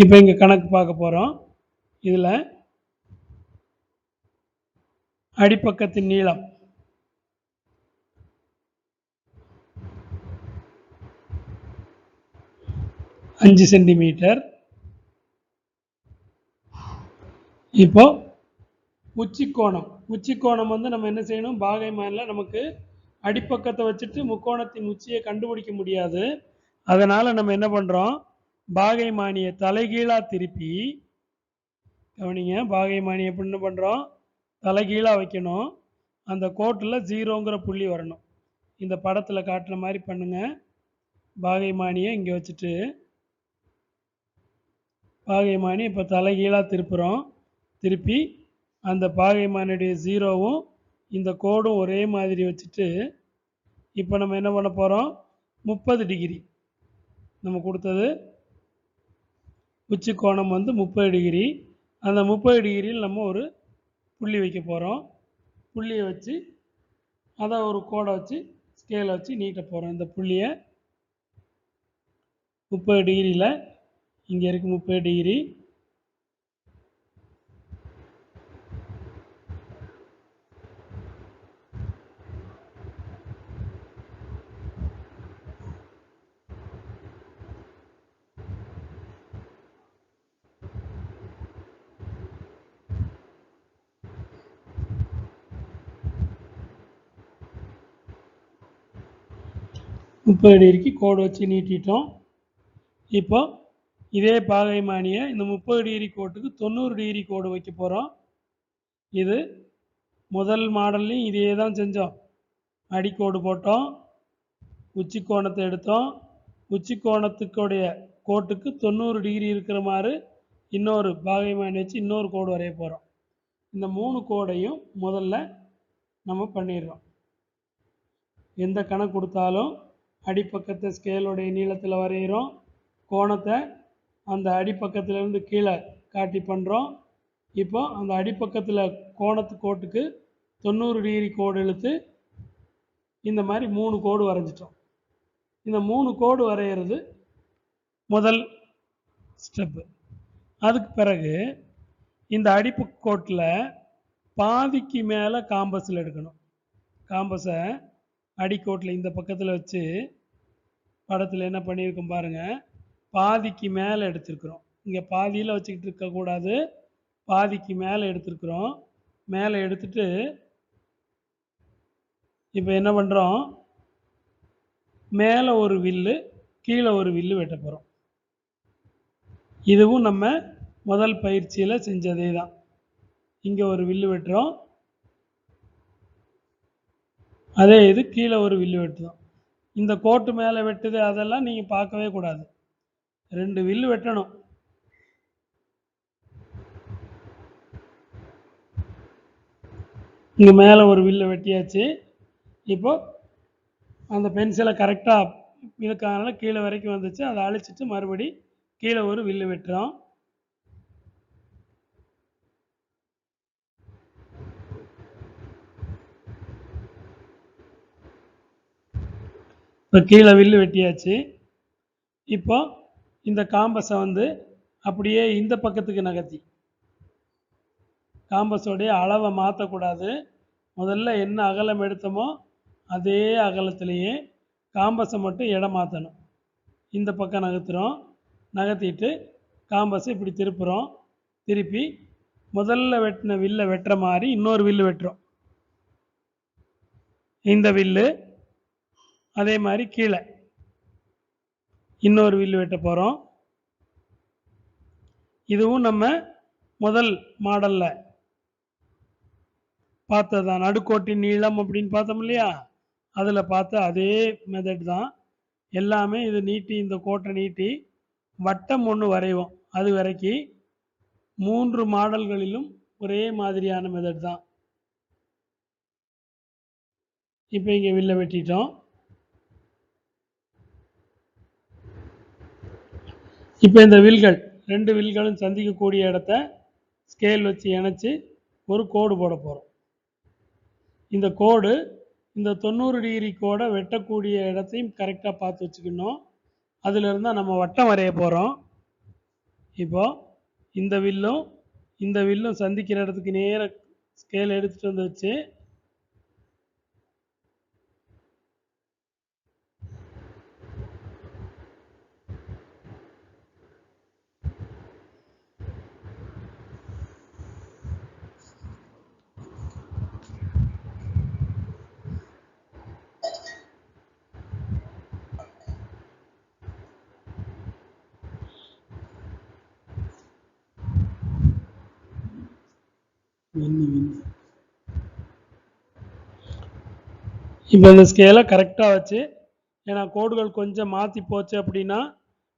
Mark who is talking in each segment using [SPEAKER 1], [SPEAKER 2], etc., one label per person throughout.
[SPEAKER 1] இப்போ இங்கே கணக்கு பார்க்க போகிறோம். இதில் அடிப்பக்கத்தின் நீளம் 5 சென்டிமீட்டர். இப்போ உச்சிக்கோணம் வந்து நம்ம என்ன செய்யணும், பாகைமானில் நமக்கு அடிப்பக்கத்தை வச்சுட்டு முக்கோணத்தின் உச்சியை கண்டுபிடிக்க முடியாது. அதனால் நம்ம என்ன பண்ணுறோம், பாகைமானியை தலைகீழாக திருப்பி, கவனிங்க, பாகைமானி எப்படி என்ன பண்ணுறோம், தலைகீழாக வைக்கணும். அந்த கோட்டில் 0ங்கிற புள்ளி வரணும். இந்த படத்தில் காட்டுற மாதிரி பண்ணுங்க. பாகைமானியை இங்கே வச்சுட்டு பாகைமானி இப்போ தலைகீழாக திருப்புகிறோம். திருப்பி அந்த பாகைமானியுடைய 0வும் இந்த கோடும் ஒரே மாதிரி வச்சுட்டு இப்போ நம்ம என்ன பண்ண போகிறோம், 30 டிகிரி நம்ம கொடுத்தது உச்சி கோணம் வந்து 30 டிகிரி. அந்த 30 டிகிரியில் நம்ம ஒரு புள்ளி வைக்க போகிறோம். புள்ளியை வச்சு அதை ஒரு கோடை வச்சு ஸ்கேலை வச்சு நீட்ட போகிறோம். இந்த புள்ளியை 30 டிகிரியில் இங்கே இருக்குது 30 டிகிரி. முப்பது டிகிரிக்கு கோடு வச்சு நீட்டிட்டோம். இப்போ இதே பாகைமானியை இந்த 30 டிகிரி கோட்டுக்கு 90 டிகிரி கோடு வைக்க போகிறோம். இது முதல் மாடல்லையும் இதே தான் செஞ்சோம். அடிக்கோடு போட்டோம், உச்சி கோணத்தை எடுத்தோம், உச்சி கோணத்துக்குடைய கோட்டுக்கு 90 டிகிரி இருக்கிற மாதிரி இன்னொரு பாகைமானி வச்சு இன்னொரு கோடு வரைய போகிறோம். இந்த 3 கோடையும் முதல்ல நம்ம பண்ணிடுறோம். எந்த கணக்கு கொடுத்தாலும் அடிப்பக்கத்தை ஸ்கேலோடைய நீளத்தில் வரைகிறோம், கோணத்தை அந்த அடிப்பக்கத்திலேருந்து கீழே காட்டி பண்ணுறோம். இப்போ அந்த அடிப்பக்கத்தில் கோட்டுக்கு 90 டிகிரி கோடு இழுத்து இந்த மாதிரி 3 கோடு வரைஞ்சிட்டோம். இந்த 3 கோடு வரைகிறது முதல் ஸ்டெப்பு. அதுக்கு பிறகு இந்த அடிப்பக்க கோட்டில் பாதிக்கு மேலே காம்பஸில் எடுக்கணும். காம்பஸை அடிக்கோட்டில் இந்த பக்கத்தில் வச்சு படத்தில் என்ன பண்ணியிருக்கோம் பாருங்கள், பாதிக்கு மேலே எடுத்துருக்குறோம். இங்கே பாதியில் வச்சுக்கிட்டு இருக்கக்கூடாது, பாதிக்கு மேலே எடுத்துருக்குறோம். மேலே எடுத்துட்டு இப்போ என்ன பண்ணுறோம், மேலே ஒரு வில்லு கீழே ஒரு வில்லு வெட்ட போகிறோம். இதுவும் நம்ம முதல் பயிற்சியில் செஞ்சதே தான். இங்கே ஒரு வில்லு வெட்டுறோம், அதே இது கீழே ஒரு வில்லு வெட்டுறோம். இந்த கோட்டு மேலே வெட்டுது அதெல்லாம் நீங்கள் பார்க்கவே கூடாது. 2 வில்லு வெட்டணும். இங்கே மேலே ஒரு வில்லு வெட்டியாச்சு. இப்போ அந்த பென்சிலை கரெக்டாக இதுக்கான கீழே வரைக்கும் வந்துச்சு, அதை அழிச்சிட்டு மறுபடி கீழே ஒரு வில்லு வெட்டுறோம். இப்போ கீழே வில்லு வெட்டியாச்சு. இப்போ இந்த காம்பஸை வந்து அப்படியே இந்த பக்கத்துக்கு நகர்த்தி, காம்பஸோடைய அளவை மாற்றக்கூடாது. முதல்ல என்ன அகலம் எடுத்தோமோ அதே அகலத்திலேயே காம்பஸை மட்டும் இடம் மாற்றணும். இந்த பக்கம் நகர்த்துறோம், நகர்த்திட்டு காம்பஸை இப்படி திருப்புறோம். திருப்பி முதல்ல வெட்டின வில்லை வெட்டுற மாதிரி இன்னொரு வில்லு வெட்டுறோம். இந்த வில்லு அதே மாதிரி கீழே இன்னொரு வில்லு வெட்ட போகிறோம். இதுவும் நம்ம முதல் மாடலில் பார்த்ததுதான், நடுக்கோட்டின் நீளம் அப்படின்னு பார்த்தோம் இல்லையா, அதில் பார்த்த அதே மெத்தட் தான். எல்லாமே இது நீட்டி இந்த கோட்டை நீட்டி வட்டம் ஒன்று வரைவோம். அது வரைக்கும் 3 மாடல்களிலும் ஒரே மாதிரியான மெத்தட் தான். இப்போ இங்கே வில்ல வெட்டிட்டோம். இப்போ இந்த வில்கள் 2 வில்களும் சந்திக்கக்கூடிய இடத்த ஸ்கேல் வச்சு இணைச்சி ஒரு கோடு போட போகிறோம். இந்த கோடு இந்த 90 டிகிரி கோடை வெட்டக்கூடிய இடத்தையும் கரெக்டாக பார்த்து வச்சுக்கணும். அதில் இருந்தால் நம்ம வட்டம் வரைய போகிறோம். இப்போ இந்த வில்லும் சந்திக்கிற இடத்துக்கு நேராக ஸ்கேல் எடுத்துகிட்டு வந்து வச்சு இப்போ இந்த ஸ்கேலை கரெக்டாக வச்சு, ஏன்னா கோடுகள் கொஞ்சம் மாற்றி போச்சு அப்படின்னா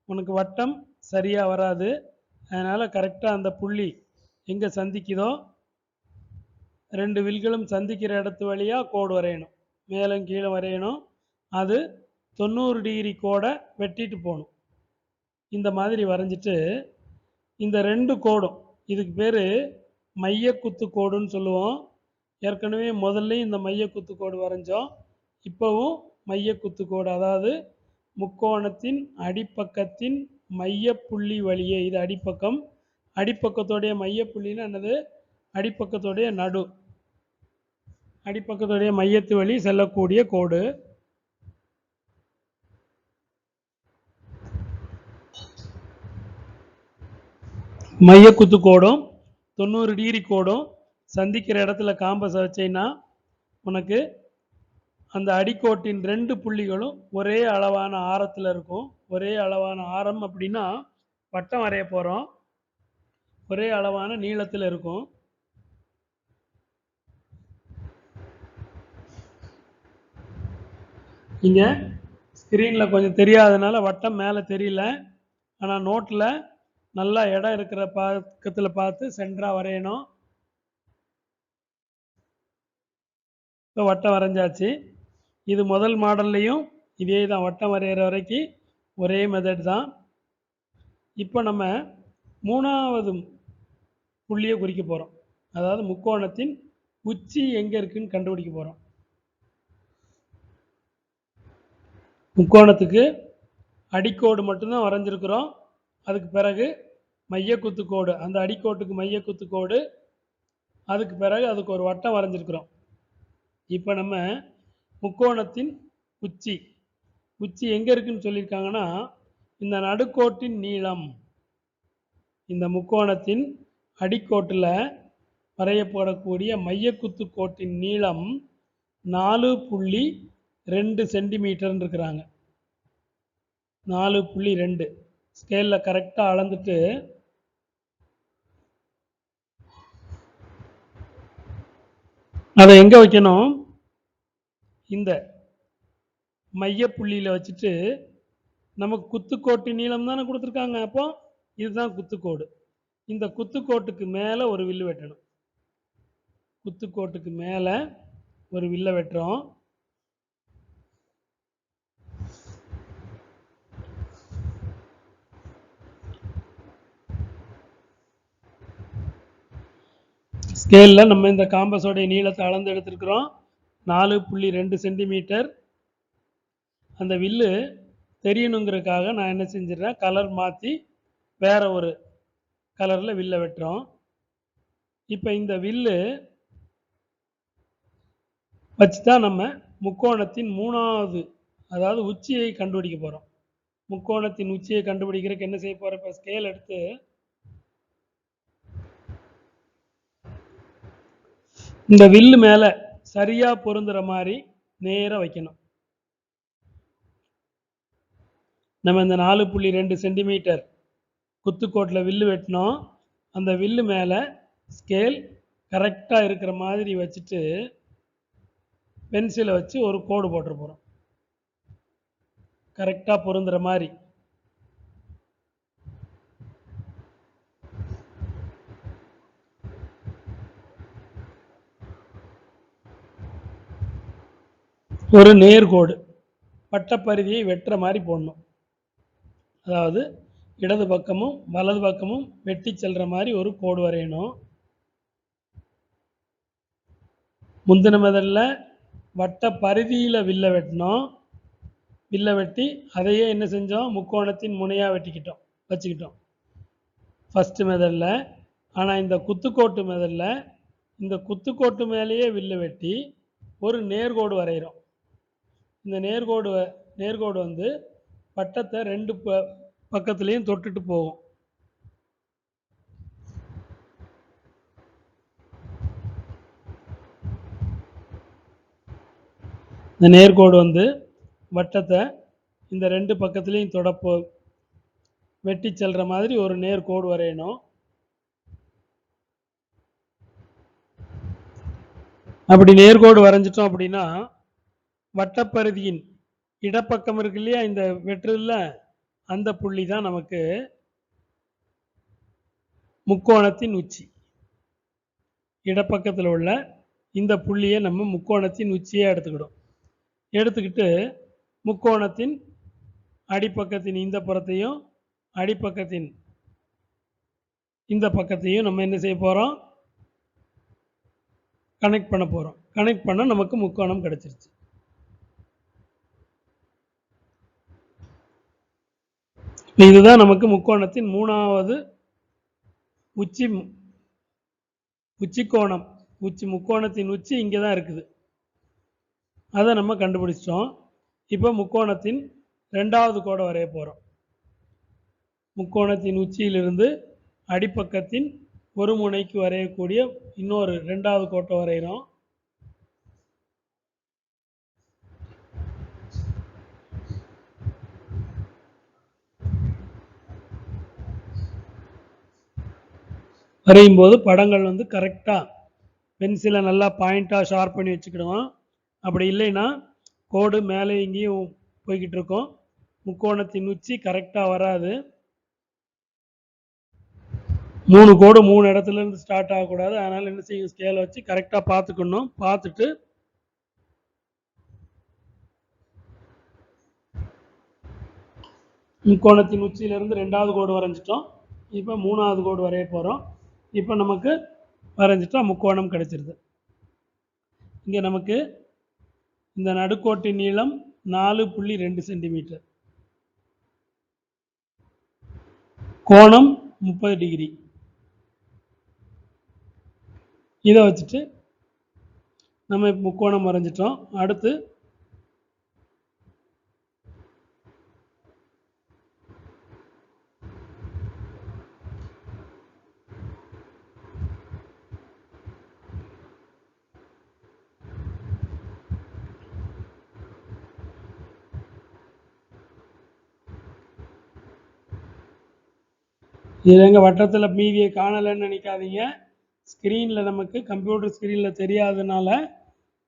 [SPEAKER 1] உனக்கு வட்டம் சரியாக வராது. அதனால் கரெக்டாக அந்த புள்ளி எங்கே சந்திக்குதோ 2 வில்களும் சந்திக்கிற இடத்து வழியாக கோடு வரையணும். மேலும் கீழே வரையணும். அது 90 டிகிரி கோடை வெட்டிட்டு போகணும். இந்த மாதிரி வரைஞ்சிட்டு இந்த 2 கோடும், இதுக்கு பேர் மைய குத்து கோடுன்னு சொல்லுவோம். ஏற்கனவே முதல்ல இந்த மைய குத்து கோடு வரைஞ்சோம். இப்போவும் மைய குத்து கோடு, அதாவது முக்கோணத்தின் அடிப்பக்கத்தின் மைய புள்ளி வழியே, இது அடிப்பக்கம், அடிப்பக்கத்தோடைய மைய புள்ளின்னு என்னது, அடிப்பக்கத்தோடைய நடு, அடிப்பக்கத்தோடைய மையத்து வழி செல்லக்கூடிய கோடு. மைய குத்து கோடும் 90 டிகிரி கோடும் சந்திக்கிற இடத்துல காம்பஸை வச்சேன்னா உனக்கு அந்த அடிக்கோட்டின் 2 புள்ளிகளும் ஒரே அளவான ஆரத்தில் இருக்கும். ஒரே அளவான ஆரம் அப்படின்னா வட்டம் வரைய போகிறோம், ஒரே அளவான நீளத்தில் இருக்கும். இங்கே ஸ்க்ரீனில் கொஞ்சம் தெரியாதனால வட்டம் மேலே தெரியல, ஆனால் நோட்டில் நல்லா இடம் இருக்கிற பக்கத்தில் பார்த்து சென்டராக வரையணும். இப்போ வட்டம் வரைஞ்சாச்சு. இது முதல் மாடல்லையும் இதே தான், வட்டம் வரைகிற வரைக்கும் ஒரே மெத்தட் தான். இப்போ நம்ம 3வது புள்ளியை குறிக்க போகிறோம். அதாவது முக்கோணத்தின் உச்சி எங்கே இருக்குன்னு கண்டுபிடிக்க போகிறோம். முக்கோணத்துக்கு அடிக்கோடு மட்டும்தான் வரைஞ்சிருக்கிறோம். அதுக்கு பிறகு மைய குத்துக்கோடு, அந்த அடிக்கோட்டுக்கு மைய குத்துக்கோடு, அதுக்கு பிறகு அதுக்கு ஒரு வட்டம் வரைஞ்சிருக்கிறோம். இப்போ நம்ம முக்கோணத்தின் உச்சி எங்கே இருக்குன்னு சொல்லியிருக்காங்கன்னா, இந்த நடுக்கோட்டின் நீளம், இந்த முக்கோணத்தின் அடிக்கோட்டில் வரையப்படக்கூடிய மைய குத்துக்கோட்டின் நீளம் 4.2 சென்டிமீட்டர்னு இருக்கிறாங்க. 4.2 ஸ்கேலில் கரெக்டாக அளந்துட்டு அதை எங்கே வைக்கணும், இந்த மைய புள்ளியில் வச்சுட்டு, நமக்கு குத்துக்கோட்டு நீளம் தானே கொடுத்துருக்காங்க, அப்போ இதுதான் குத்துக்கோடு. இந்த குத்துக்கோட்டுக்கு மேலே ஒரு வில்லு வெட்டணும். குத்துக்கோட்டுக்கு மேலே ஒரு வில்லை வெட்டுறோம். ஸ்கேலில் நம்ம இந்த காம்பஸோடைய நீளத்தை அளந்து எடுத்துருக்கிறோம், 4.2 சென்டிமீட்டர். அந்த வில்லு தெரியணுங்கிறதுக்காக நான் என்ன செஞ்சிடறேன், கலர் மாற்றி வேற ஒரு கலரில் வில்லை வெட்டுறோம். இப்போ இந்த வில்லு வச்சு தான் நம்ம முக்கோணத்தின் 3வது, அதாவது உச்சியை கண்டுபிடிக்க போகிறோம். முக்கோணத்தின் உச்சியை கண்டுபிடிக்கிறதுக்கு என்ன செய்ய போகிறோம், இப்போ ஸ்கேல் எடுத்து இந்த வில்லு மேலே சரியாக பொருந்துகிற மாதிரி நேராக வைக்கணும். நம்ம இந்த 4.2 சென்டிமீட்டர் குத்துக்கோட்டில் வில்லு வெட்டினோம். அந்த வில்லு மேலே ஸ்கேல் கரெக்டாக இருக்கிற மாதிரி வச்சுட்டு பென்சிலை வச்சு ஒரு கோடு போட்டுற போகிறோம், கரெக்டாக பொருந்துகிற மாதிரி. ஒரு நேர்கோடு பட்டப்பரிதியை வெட்டுற மாதிரி போடணும். அதாவது இடது பக்கமும் வலது பக்கமும் வெட்டி செல்கிற மாதிரி ஒரு கோடு வரையணும். முந்தின முதல்ல வட்ட பரிதியில் வில்லை வெட்டினோம். வில்லை வெட்டி அதையே என்ன செஞ்சோம், முக்கோணத்தின் முனையாக வச்சுக்கிட்டோம். ஃபஸ்ட்டு மெத்தடில். ஆனால் இந்த குத்துக்கோட்டு மெத்தடில் இந்த குத்துக்கோட்டு மேலேயே வில்லு வெட்டி ஒரு நேர்கோடு வரைகிறோம். இந்த நேர்கோடு வந்து வட்டத்தை ரெண்டு பக்கத்துலேயும் தொட்டுட்டு போகும். இந்த நேர்கோடு வந்து வட்டத்தை இந்த ரெண்டு பக்கத்துலேயும் வெட்டி செல்கிற மாதிரி ஒரு நேர்கோடு வரையணும். அப்படி நேர்கோடு வரைஞ்சிட்டோம் அப்படின்னா வட்டப்பரிதியின் இடப்பக்கம் இருக்கு இல்லையா, இந்த வெற்றுல அந்த புள்ளி தான் நமக்கு முக்கோணத்தின் உச்சி. இடப்பக்கத்தில் உள்ள இந்த புள்ளியை நம்ம முக்கோணத்தின் உச்சியை எடுத்துக்கிட்டு முக்கோணத்தின் அடிப்பக்கத்தின் இந்த புறத்தையும் அடிப்பக்கத்தின் இந்த பக்கத்தையும் நம்ம என்ன செய்ய போகிறோம், கனெக்ட் பண்ண போகிறோம். கனெக்ட் பண்ண நமக்கு முக்கோணம் கிடைச்சிருச்சு. இதுதான் நமக்கு முக்கோணத்தின் மூணாவது உச்சி கோணம். முக்கோணத்தின் உச்சி இங்கே தான் இருக்குது. அதை நம்ம கண்டுபிடிச்சிட்டோம். இப்போ முக்கோணத்தின் ரெண்டாவது கோடை வரைய போகிறோம். முக்கோணத்தின் உச்சியிலிருந்து அடிப்பக்கத்தின் ஒரு முனைக்கு வரையக்கூடிய இன்னொரு ரெண்டாவது கோட்டை வரைகிறோம். வரையும் போது படங்கள் வந்து கரெக்டாக பென்சிலை நல்லா பாயிண்ட்டாக ஷார்ப் பண்ணி வச்சுக்கிடுவோம். அப்படி இல்லைன்னா கோடு மேலே இங்கேயும் போய்கிட்டு இருக்கோம். முக்கோணத்தின் உச்சி கரெக்டாக வராது. 3 கோடு 3 இடத்துல இருந்து ஸ்டார்ட் ஆகக்கூடாது. அதனால் என்ன செய்யும், ஸ்கேலை வச்சு கரெக்டாக பார்த்துக்கணும். பார்த்துட்டு முக்கோணத்தின் உச்சியிலிருந்து ரெண்டாவது கோடு வரைஞ்சிட்டோம். இப்போ மூணாவது கோடு வரைய போகிறோம். இப்போ நமக்கு வரைஞ்சிட்டா முக்கோணம் கிடைச்சிருது. இங்கே நமக்கு இந்த நடுக்கோட்டின் நீளம் 4.2 சென்டிமீட்டர், கோணம் 30 டிகிரி. இதை வச்சுட்டு நம்ம முக்கோணம் வரைஞ்சிட்டோம். அடுத்து இதில் எங்கள் வட்டத்தில் மீதியை காணலைன்னு நினைக்காதீங்க. ஸ்க்ரீனில் நமக்கு கம்ப்யூட்டர் ஸ்க்ரீனில் தெரியாததுனால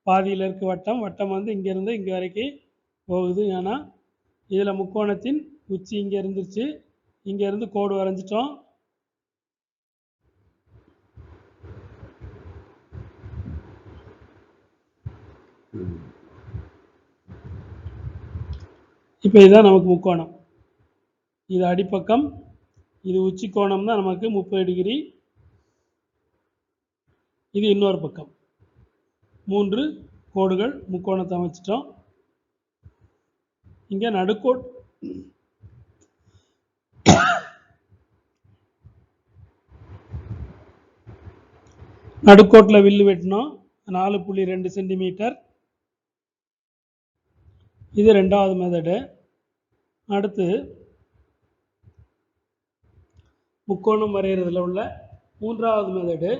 [SPEAKER 1] பாதியில் இருக்க வட்டம் வந்து இங்கேருந்து இங்கே வரைக்கும் போகுது. ஏன்னா இதில் முக்கோணத்தின் உச்சி இங்கே இருந்துச்சு. இங்கேருந்து கோடு வரைஞ்சிட்டோம். இப்போ இதுதான் நமக்கு முக்கோணம். இது அடிப்பக்கம், இது உச்சி கோணம் தான் நமக்கு 30 டிகிரி. இது இன்னொரு பக்கம். 3 கோடுகள் முக்கோணத்தை அமைச்சிட்டோம். இங்கே நடுக்கோட்டில் வில்லு வெட்டினோம் 4.2 சென்டிமீட்டர். இது ரெண்டாவது மெத்தடு. அடுத்து முக்கோணம் வரைகிறதுல உள்ள மூன்றாவது மெத்தடு